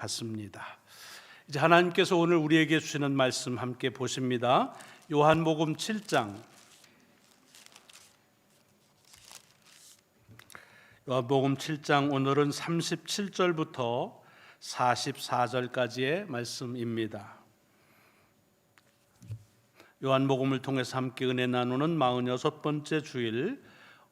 같습니다. 이제 하나님께서 오늘 우리에게 주시는 말씀 함께 보십니다. 요한복음 7장 오늘은 37절부터 44절까지의 말씀입니다. 요한복음을 통해서 함께 은혜 나누는 46번째 주일,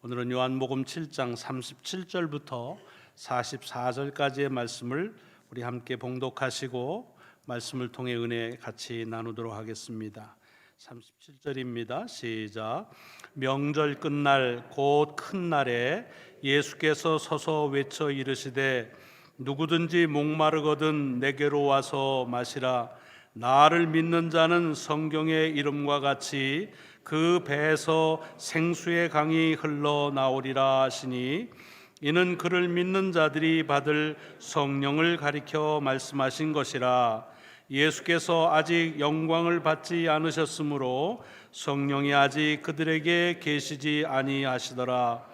오늘은 요한복음 7장 37절부터 44절까지의 말씀을 우리 함께 봉독하시고 말씀을 통해 은혜 같이 나누도록 하겠습니다. 37절입니다. 시작. 명절 끝날 곧 큰 날에 예수께서 서서 외쳐 이르시되 누구든지 목마르거든 내게로 와서 마시라. 나를 믿는 자는 성경의 이름과 같이 그 배에서 생수의 강이 흘러나오리라 하시니, 이는 그를 믿는 자들이 받을 성령을 가리켜 말씀하신 것이라. 예수께서 아직 영광을 받지 않으셨으므로 성령이 아직 그들에게 계시지 아니하시더라.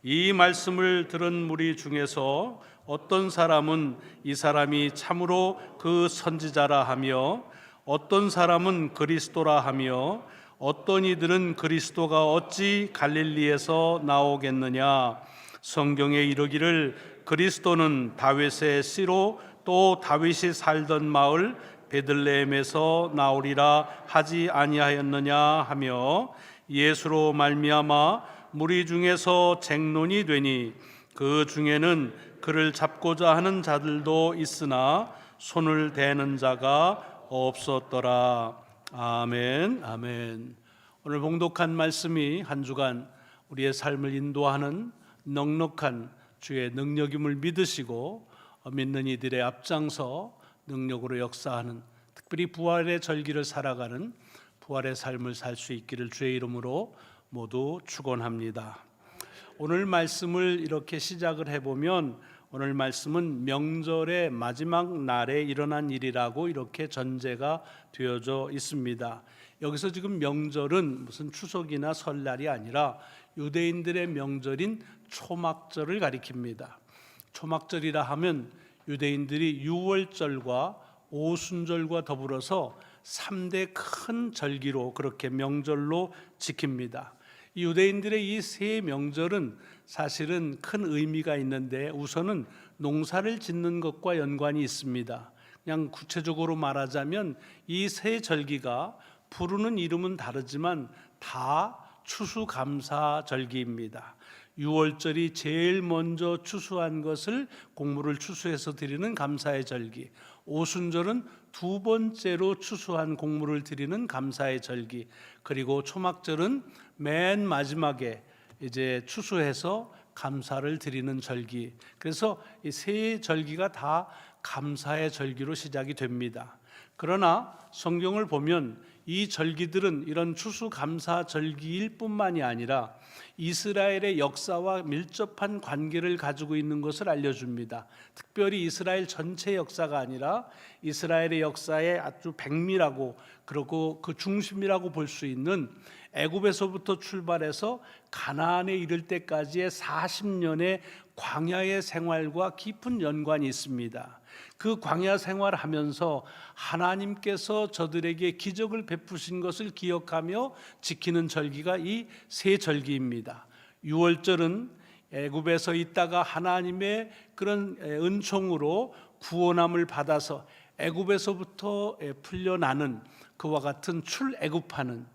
이 말씀을 들은 무리 중에서 어떤 사람은 이 사람이 참으로 그 선지자라 하며, 어떤 사람은 그리스도라 하며, 어떤 이들은 그리스도가 어찌 갈릴리에서 나오겠느냐. 성경에 이르기를 그리스도는 다윗의 씨로 또 다윗이 살던 마을 베들레헴에서 나오리라 하지 아니하였느냐 하며, 예수로 말미암아 무리 중에서 쟁론이 되니 그 중에는 그를 잡고자 하는 자들도 있으나 손을 대는 자가 없었더라. 아멘. 아멘. 오늘 봉독한 말씀이 한 주간 우리의 삶을 인도하는 넉넉한 주의 능력임을 믿으시고 믿는 이들의 앞장서 능력으로 역사하는, 특별히 부활의 절기를 살아가는 부활의 삶을 살 수 있기를 주의 이름으로 모두 축원합니다. 오늘 말씀을 이렇게 시작을 해보면, 오늘 말씀은 명절의 마지막 날에 일어난 일이라고 이렇게 전제가 되어져 있습니다. 여기서 지금 명절은 무슨 추석이나 설날이 아니라 유대인들의 명절인 초막절을 가리킵니다. 초막절이라 하면 유대인들이 유월절과 오순절과 더불어서 3대 큰 절기로 그렇게 명절로 지킵니다. 유대인들의 이 세 명절은 사실은 큰 의미가 있는데, 우선은 농사를 짓는 것과 연관이 있습니다. 그냥 구체적으로 말하자면 이 세 절기가 부르는 이름은 다르지만 다 추수감사절기입니다. 유월절이 제일 먼저 추수한 것을, 곡물을 추수해서 드리는 감사의 절기, 오순절은 두 번째로 추수한 곡물을 드리는 감사의 절기, 그리고 초막절은 맨 마지막에 이제 추수해서 감사를 드리는 절기. 그래서 이 세 절기가 다 감사의 절기로 시작이 됩니다. 그러나 성경을 보면 이 절기들은 이런 추수감사 절기일 뿐만이 아니라 이스라엘의 역사와 밀접한 관계를 가지고 있는 것을 알려줍니다. 특별히 이스라엘 전체 역사가 아니라 이스라엘의 역사에 아주 백미라고, 그리고 그 중심이라고 볼 수 있는 애굽에서부터 출발해서 가나안에 이를 때까지의 40년의 광야의 생활과 깊은 연관이 있습니다. 그 광야 생활하면서 하나님께서 저들에게 기적을 베푸신 것을 기억하며 지키는 절기가 이 세 절기입니다. 유월절은 애굽에서 있다가 하나님의 그런 은총으로 구원함을 받아서 애굽에서부터 풀려나는 그와 같은 출애굽하는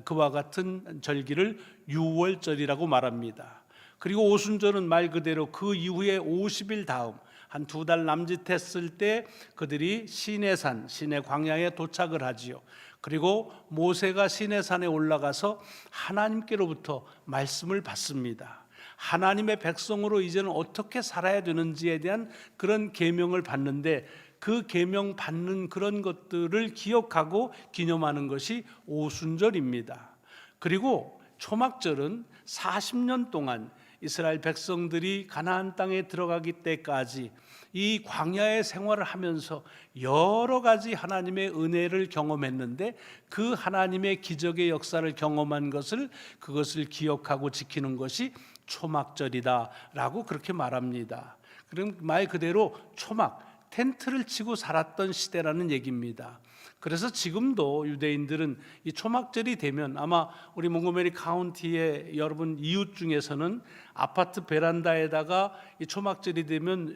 그와 같은 절기를 유월절이라고 말합니다. 그리고 오순절은 말 그대로 그 이후에 50일 다음 한 2달 남짓했을 때 그들이 시내산, 시내 광야에 도착을 하지요. 그리고 모세가 시내산에 올라가서 하나님께로부터 말씀을 받습니다. 하나님의 백성으로 이제는 어떻게 살아야 되는지에 대한 그런 계명을 받는데, 그 계명 받는 그런 것들을 기억하고 기념하는 것이 오순절입니다. 그리고 초막절은 40년 동안 이스라엘 백성들이 가나안 땅에 들어가기 때까지 이 광야의 생활을 하면서 여러 가지 하나님의 은혜를 경험했는데, 그 하나님의 기적의 역사를 경험한 것을, 그것을 기억하고 지키는 것이 초막절이다라고 그렇게 말합니다. 그럼 말 그대로 초막, 텐트를 치고 살았던 시대라는 얘기입니다. 그래서 지금도 유대인들은 이 초막절이 되면 아마 우리 몽고메리 카운티의 여러분 이웃 중에서는 아파트 베란다에다가 이 초막절이 되면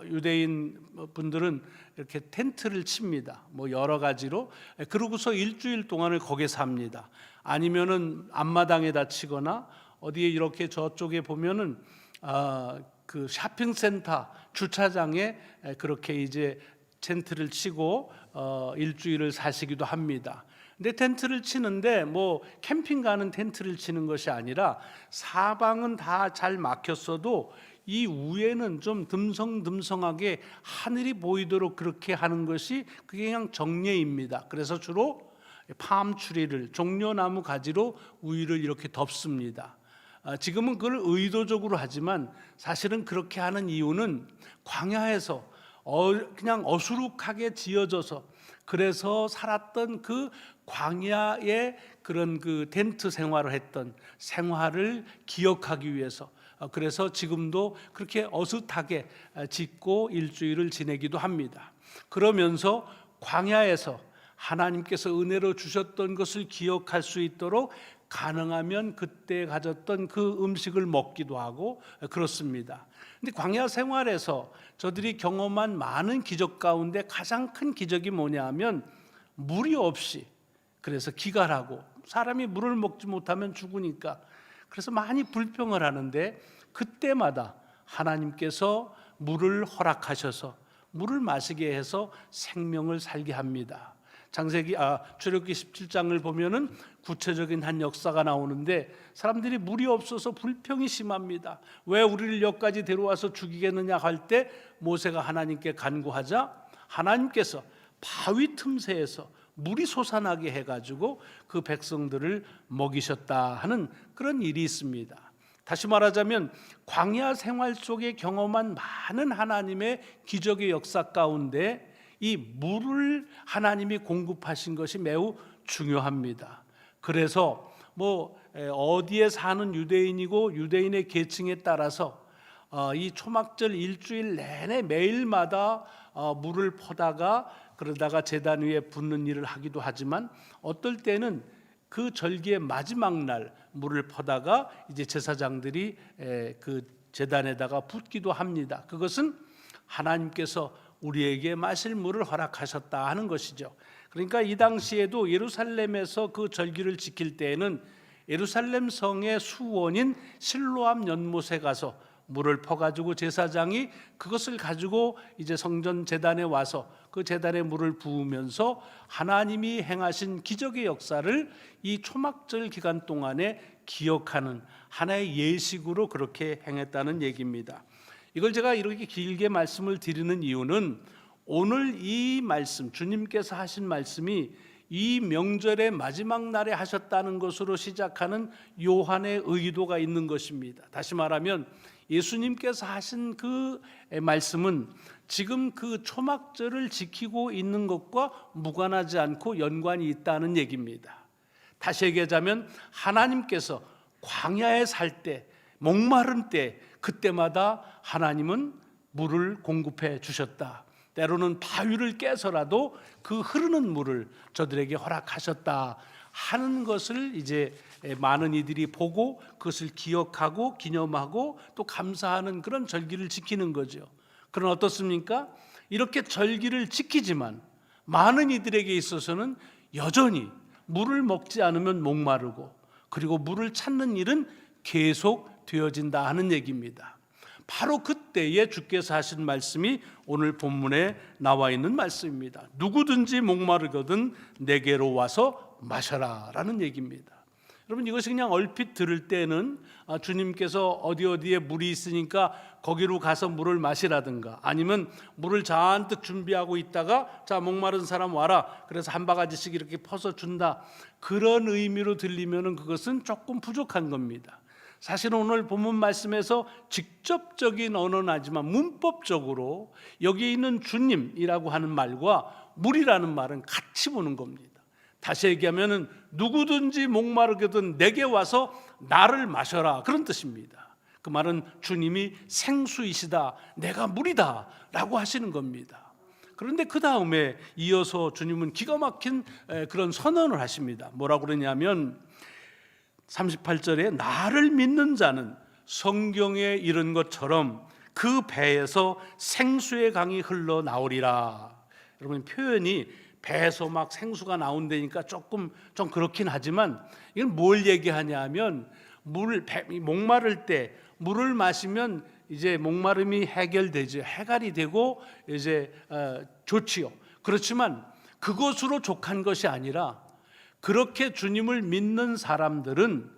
유대인 분들은 이렇게 텐트를 칩니다. 뭐 여러 가지로. 그러고서 일주일 동안을 거기에 삽니다. 아니면은 앞마당에다 치거나 어디에 이렇게 저쪽에 보면은 그 쇼핑센터 주차장에 그렇게 이제 텐트를 치고 일주일을 사시기도 합니다. 근데 텐트를 치는데 뭐 캠핑 가는 텐트를 치는 것이 아니라 사방은 다 잘 막혔어도 이 위에는 좀 듬성듬성하게 하늘이 보이도록 그렇게 하는 것이 그게 그냥 정례입니다. 그래서 주로 팜추리를 종려나무 가지로 위를 이렇게 덮습니다. 지금은 그걸 의도적으로 하지만 사실은 그렇게 하는 이유는 광야에서 그냥 어수룩하게 지어져서 그래서 살았던 그 광야의 그런 그 텐트 생활을 했던 생활을 기억하기 위해서, 그래서 지금도 그렇게 어슷하게 짓고 일주일을 지내기도 합니다. 그러면서 광야에서 하나님께서 은혜로 주셨던 것을 기억할 수 있도록 가능하면 그때 가졌던 그 음식을 먹기도 하고 그렇습니다. 근데 광야 생활에서 저들이 경험한 많은 기적 가운데 가장 큰 기적이 뭐냐 하면 물이 없이, 그래서 기갈하고 사람이 물을 먹지 못하면 죽으니까 그래서 많이 불평을 하는데 그때마다 하나님께서 물을 허락하셔서 물을 마시게 해서 생명을 살게 합니다. 출애굽기 17장을 보면은 구체적인 한 역사가 나오는데 사람들이 물이 없어서 불평이 심합니다. 왜 우리를 여기까지 데려와서 죽이겠느냐 할 때 모세가 하나님께 간구하자 하나님께서 바위 틈새에서 물이 솟아나게 해가지고 그 백성들을 먹이셨다 하는 그런 일이 있습니다. 다시 말하자면 광야 생활 속에 경험한 많은 하나님의 기적의 역사 가운데 이 물을 하나님이 공급하신 것이 매우 중요합니다. 그래서 뭐 어디에 사는 유대인이고 유대인의 계층에 따라서 이 초막절 일주일 내내 매일마다 물을 퍼다가 그러다가 제단 위에 붓는 일을 하기도 하지만 어떨 때는 그 절기의 마지막 날 물을 퍼다가 이제 제사장들이 그 제단에다가 붓기도 합니다. 그것은 하나님께서 우리에게 마실 물을 허락하셨다 하는 것이죠. 그러니까 이 당시에도 예루살렘에서 그 절기를 지킬 때에는 예루살렘 성의 수원인 실로암 연못에 가서 물을 퍼가지고 제사장이 그것을 가지고 이제 성전 제단에 와서 그 제단에 물을 부으면서 하나님이 행하신 기적의 역사를 이 초막절 기간 동안에 기억하는 하나의 예식으로 그렇게 행했다는 얘기입니다. 이걸 제가 이렇게 길게 말씀을 드리는 이유는 오늘 이 말씀, 주님께서 하신 말씀이 이 명절의 마지막 날에 하셨다는 것으로 시작하는 요한의 의도가 있는 것입니다. 다시 말하면 예수님께서 하신 그 말씀은 지금 그 초막절을 지키고 있는 것과 무관하지 않고 연관이 있다는 얘기입니다. 다시 얘기하자면 하나님께서 광야에 살 때, 목마른 때, 그때마다 하나님은 물을 공급해 주셨다. 때로는 바위를 깨서라도 그 흐르는 물을 저들에게 허락하셨다 하는 것을 이제 많은 이들이 보고 그것을 기억하고 기념하고 또 감사하는 그런 절기를 지키는 거죠. 그러나 어떻습니까? 이렇게 절기를 지키지만 많은 이들에게 있어서는 여전히 물을 먹지 않으면 목마르고 그리고 물을 찾는 일은 계속 되어진다 하는 얘기입니다. 바로 그때에 주께서 하신 말씀이 오늘 본문에 나와 있는 말씀입니다. 누구든지 목마르거든 내게로 와서 마셔라 라는 얘기입니다. 여러분 이것이 그냥 얼핏 들을 때는 주님께서 어디에 물이 있으니까 거기로 가서 물을 마시라든가 아니면 물을 잔뜩 준비하고 있다가 자 목마른 사람 와라 그래서 한 바가지씩 이렇게 퍼서 준다 그런 의미로 들리면은 그것은 조금 부족한 겁니다. 사실은 오늘 본문 말씀에서 직접적인 언어는 하지만 문법적으로 여기 있는 주님이라고 하는 말과 물이라는 말은 같이 보는 겁니다. 다시 얘기하면 누구든지 목마르거든 내게 와서 나를 마셔라 그런 뜻입니다. 그 말은 주님이 생수이시다 내가 물이다 라고 하시는 겁니다. 그런데 그 다음에 이어서 주님은 기가 막힌 그런 선언을 하십니다. 뭐라고 그러냐면 38절에 나를 믿는 자는 성경에 이른 것처럼 그 배에서 생수의 강이 흘러나오리라. 여러분, 표현이 배에서 막 생수가 나온다니까 조금 좀 그렇긴 하지만 이건 뭘 얘기하냐면 목마를 때 물을 마시면 이제 목마름이 해결되죠. 해갈이 되고 이제 좋지요. 그렇지만 그것으로 족한 것이 아니라 그렇게 주님을 믿는 사람들은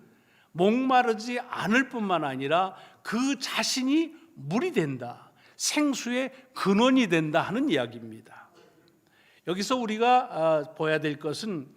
목마르지 않을 뿐만 아니라 그 자신이 물이 된다, 생수의 근원이 된다 하는 이야기입니다. 여기서 우리가 봐야 될 것은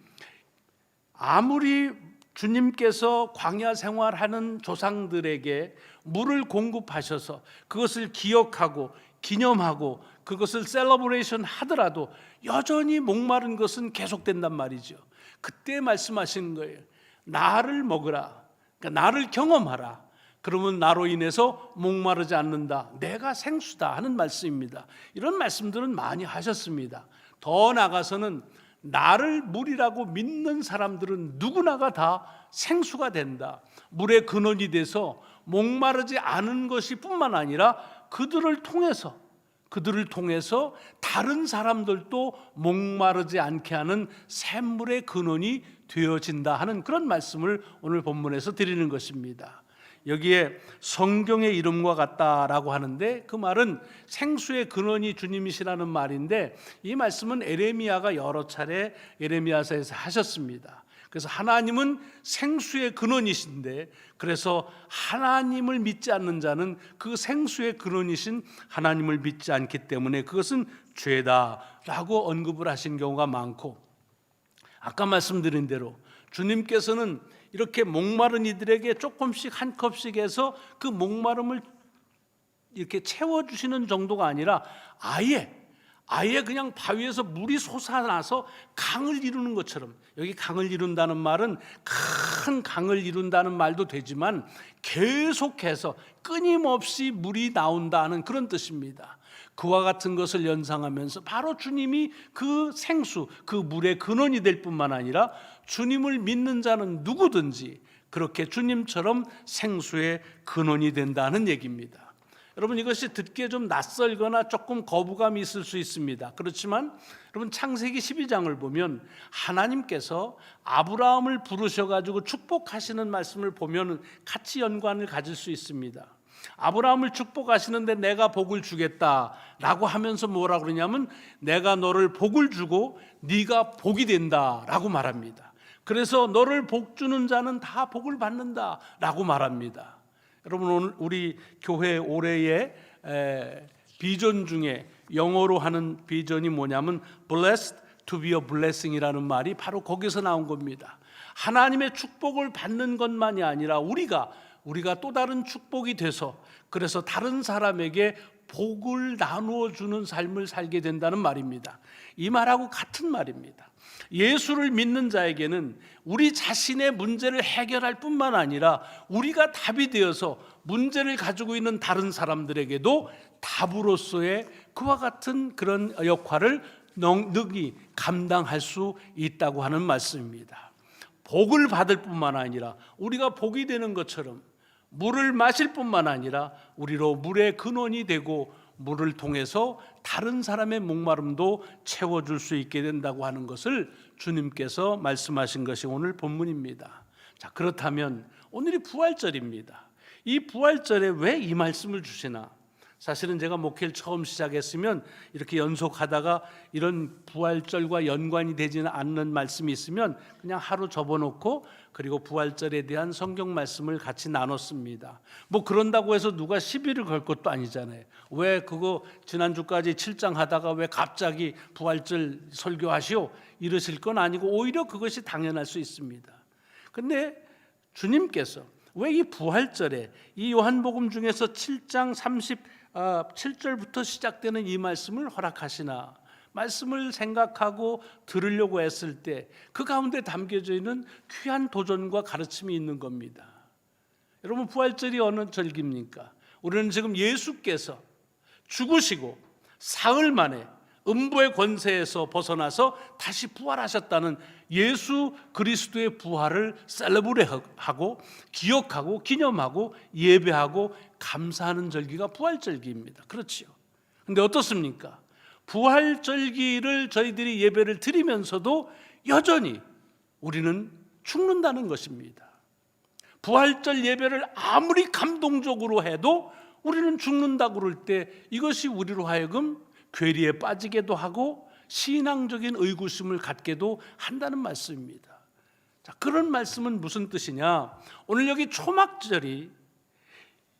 아무리 주님께서 광야 생활하는 조상들에게 물을 공급하셔서 그것을 기억하고 기념하고 그것을 셀러브레이션 하더라도 여전히 목마른 것은 계속된단 말이죠. 그때 말씀하시는 거예요. 나를 먹으라, 그러니까 나를 경험하라. 그러면 나로 인해서 목마르지 않는다, 내가 생수다 하는 말씀입니다. 이런 말씀들은 많이 하셨습니다. 더 나아가서는 나를 물이라고 믿는 사람들은 누구나가 다 생수가 된다, 물의 근원이 돼서 목마르지 않은 것이 뿐만 아니라 그들을 통해서 다른 사람들도 목마르지 않게 하는 샘물의 근원이 되어진다 하는 그런 말씀을 오늘 본문에서 드리는 것입니다. 여기에 성경의 이름과 같다라고 하는데 그 말은 생수의 근원이 주님이시라는 말인데, 이 말씀은 에레미야가 여러 차례 에레미야서에서 하셨습니다. 그래서 하나님은 생수의 근원이신데, 그래서 하나님을 믿지 않는 자는 그 생수의 근원이신 하나님을 믿지 않기 때문에 그것은 죄다라고 언급을 하신 경우가 많고, 아까 말씀드린 대로 주님께서는 이렇게 목마른 이들에게 조금씩 한 컵씩 해서 그 목마름을 이렇게 채워주시는 정도가 아니라 아예 그냥 바위에서 물이 솟아나서 강을 이루는 것처럼, 여기 강을 이룬다는 말은 큰 강을 이룬다는 말도 되지만 계속해서 끊임없이 물이 나온다는 그런 뜻입니다. 그와 같은 것을 연상하면서 바로 주님이 그 생수, 그 물의 근원이 될 뿐만 아니라 주님을 믿는 자는 누구든지 그렇게 주님처럼 생수의 근원이 된다는 얘기입니다. 여러분, 이것이 듣기에 좀 낯설거나 조금 거부감이 있을 수 있습니다. 그렇지만 여러분, 창세기 12장을 보면 하나님께서 아브라함을 부르셔가지고 축복하시는 말씀을 보면 같이 연관을 가질 수 있습니다. 아브라함을 축복하시는데 내가 복을 주겠다라고 하면서 뭐라 그러냐면 내가 너를 복을 주고 네가 복이 된다라고 말합니다. 그래서 너를 복 주는 자는 다 복을 받는다라고 말합니다. 여러분, 오늘 우리 교회 올해의 비전 중에 영어로 하는 비전이 뭐냐면 Blessed to be a blessing이라는 말이 바로 거기서 나온 겁니다. 하나님의 축복을 받는 것만이 아니라 우리가 또 다른 축복이 돼서 그래서 다른 사람에게 복을 나누어 주는 삶을 살게 된다는 말입니다. 이 말하고 같은 말입니다. 예수를 믿는 자에게는 우리 자신의 문제를 해결할 뿐만 아니라 우리가 답이 되어서 문제를 가지고 있는 다른 사람들에게도 답으로서의 그와 같은 그런 역할을 능히 감당할 수 있다고 하는 말씀입니다. 복을 받을 뿐만 아니라 우리가 복이 되는 것처럼 물을 마실 뿐만 아니라 우리로 물의 근원이 되고 물을 통해서 다른 사람의 목마름도 채워줄 수 있게 된다고 하는 것을 주님께서 말씀하신 것이 오늘 본문입니다. 자, 그렇다면 오늘이 부활절입니다. 이 부활절에 왜 이 말씀을 주시나? 사실은 제가 목회를 처음 시작했으면 이렇게 연속하다가 이런 부활절과 연관이 되지는 않는 말씀이 있으면 그냥 하루 접어놓고 그리고 부활절에 대한 성경 말씀을 같이 나눴습니다. 뭐 그런다고 해서 누가 시비를 걸 것도 아니잖아요. 왜 그거 지난주까지 7장 하다가 왜 갑자기 부활절 설교하시오? 이러실 건 아니고 오히려 그것이 당연할 수 있습니다. 근데 주님께서 왜 이 부활절에 이 요한복음 중에서 7장 37절부터 시작되는 이 말씀을 허락하시나? 말씀을 생각하고 들으려고 했을 때 그 가운데 담겨져 있는 귀한 도전과 가르침이 있는 겁니다. 여러분, 부활절이 어느 절기입니까? 우리는 지금 예수께서 죽으시고 사흘 만에 음부의 권세에서 벗어나서 다시 부활하셨다는 예수 그리스도의 부활을 셀레브레하고 기억하고 기념하고 예배하고 감사하는 절기가 부활절기입니다. 그렇지요. 근데 어떻습니까? 부활절기를 저희들이 예배를 드리면서도 여전히 우리는 죽는다는 것입니다. 부활절 예배를 아무리 감동적으로 해도 우리는 죽는다고 그럴 때 이것이 우리로 하여금 괴리에 빠지게도 하고 신앙적인 의구심을 갖게도 한다는 말씀입니다. 자, 그런 말씀은 무슨 뜻이냐? 오늘 여기 초막절이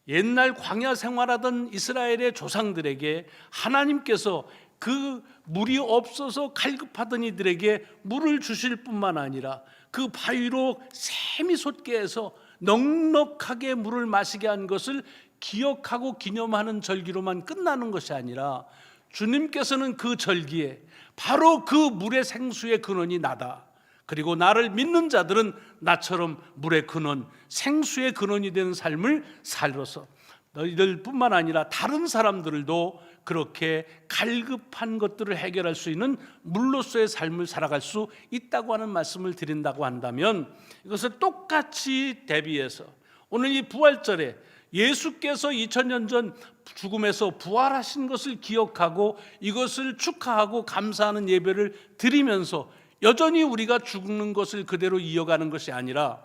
옛날 광야 생활하던 이스라엘의 조상들에게 하나님께서 그 물이 없어서 갈급하던 이들에게 물을 주실 뿐만 아니라 그 바위로 샘이 솟게 해서 넉넉하게 물을 마시게 한 것을 기억하고 기념하는 절기로만 끝나는 것이 아니라 주님께서는 그 절기에 바로 그 물의 생수의 근원이 나다. 그리고 나를 믿는 자들은 나처럼 물의 근원, 생수의 근원이 되는 삶을 살아서 너희들뿐만 아니라 다른 사람들도 그렇게 갈급한 것들을 해결할 수 있는 물로서의 삶을 살아갈 수 있다고 하는 말씀을 드린다고 한다면, 이것을 똑같이 대비해서 오늘 이 부활절에 예수께서 2000년 전 죽음에서 부활하신 것을 기억하고 이것을 축하하고 감사하는 예배를 드리면서 여전히 우리가 죽는 것을 그대로 이어가는 것이 아니라,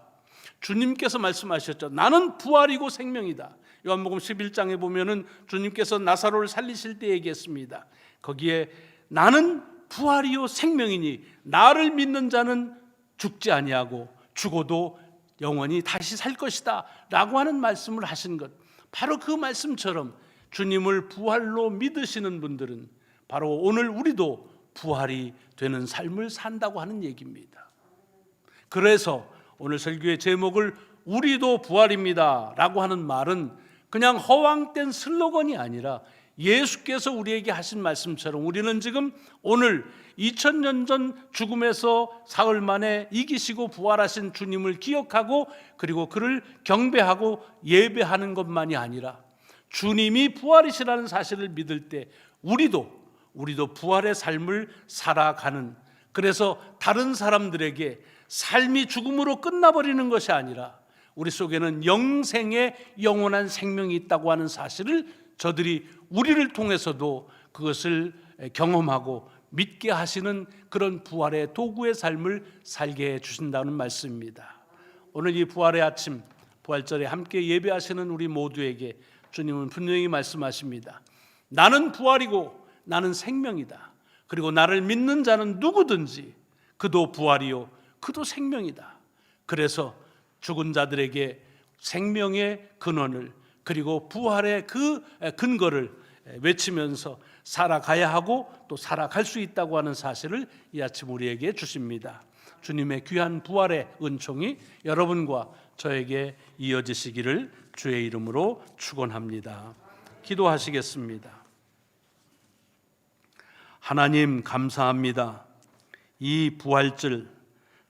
주님께서 말씀하셨죠. 나는 부활이고 생명이다. 요한복음 11장에 보면은 주님께서 나사로를 살리실 때 얘기했습니다. 거기에 나는 부활이요 생명이니 나를 믿는 자는 죽지 아니하고 죽어도 영원히 다시 살 것이다 라고 하는 말씀을 하신 것, 바로 그 말씀처럼 주님을 부활로 믿으시는 분들은 바로 오늘 우리도 부활이 되는 삶을 산다고 하는 얘기입니다. 그래서 오늘 설교의 제목을 우리도 부활입니다 라고 하는 말은 그냥 허황된 슬로건이 아니라 예수께서 우리에게 하신 말씀처럼 우리는 지금 오늘 2000년 전 죽음에서 사흘 만에 이기시고 부활하신 주님을 기억하고 그리고 그를 경배하고 예배하는 것만이 아니라 주님이 부활이시라는 사실을 믿을 때 우리도 부활의 삶을 살아가는, 그래서 다른 사람들에게 삶이 죽음으로 끝나버리는 것이 아니라 우리 속에는 영생의 영원한 생명이 있다고 하는 사실을 저들이 우리를 통해서도 그것을 경험하고 믿게 하시는 그런 부활의 도구의 삶을 살게 해 주신다는 말씀입니다. 오늘 이 부활의 아침, 부활절에 함께 예배하시는 우리 모두에게 주님은 분명히 말씀하십니다. 나는 부활이고 나는 생명이다. 그리고 나를 믿는 자는 누구든지 그도 부활이요 그도 생명이다. 그래서 죽은 자들에게 생명의 근원을 그리고 부활의 그 근거를 외치면서 살아가야 하고 또 살아갈 수 있다고 하는 사실을 이 아침 우리에게 주십니다. 주님의 귀한 부활의 은총이 여러분과 저에게 이어지시기를 주의 이름으로 축원합니다. 기도하시겠습니다. 하나님 감사합니다. 이 부활절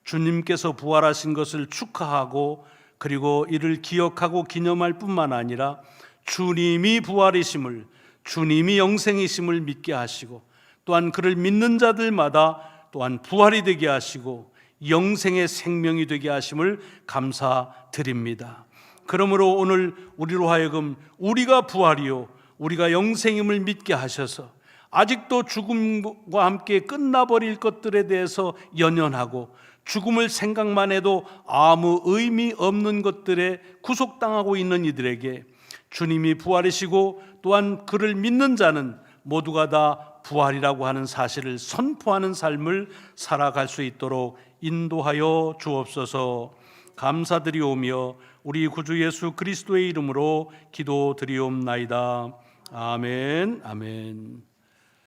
주님께서 부활하신 것을 축하하고 그리고 이를 기억하고 기념할 뿐만 아니라 주님이 부활이심을, 주님이 영생이심을 믿게 하시고 또한 그를 믿는 자들마다 또한 부활이 되게 하시고 영생의 생명이 되게 하심을 감사드립니다. 그러므로 오늘 우리로 하여금 우리가 부활이요 우리가 영생임을 믿게 하셔서 아직도 죽음과 함께 끝나버릴 것들에 대해서 연연하고 죽음을 생각만 해도 아무 의미 없는 것들에 구속당하고 있는 이들에게 주님이 부활이시고 또한 그를 믿는 자는 모두가 다 부활이라고 하는 사실을 선포하는 삶을 살아갈 수 있도록 인도하여 주옵소서. 감사드리오며 우리 구주 예수 그리스도의 이름으로 기도드리옵나이다. 아멘. 아멘.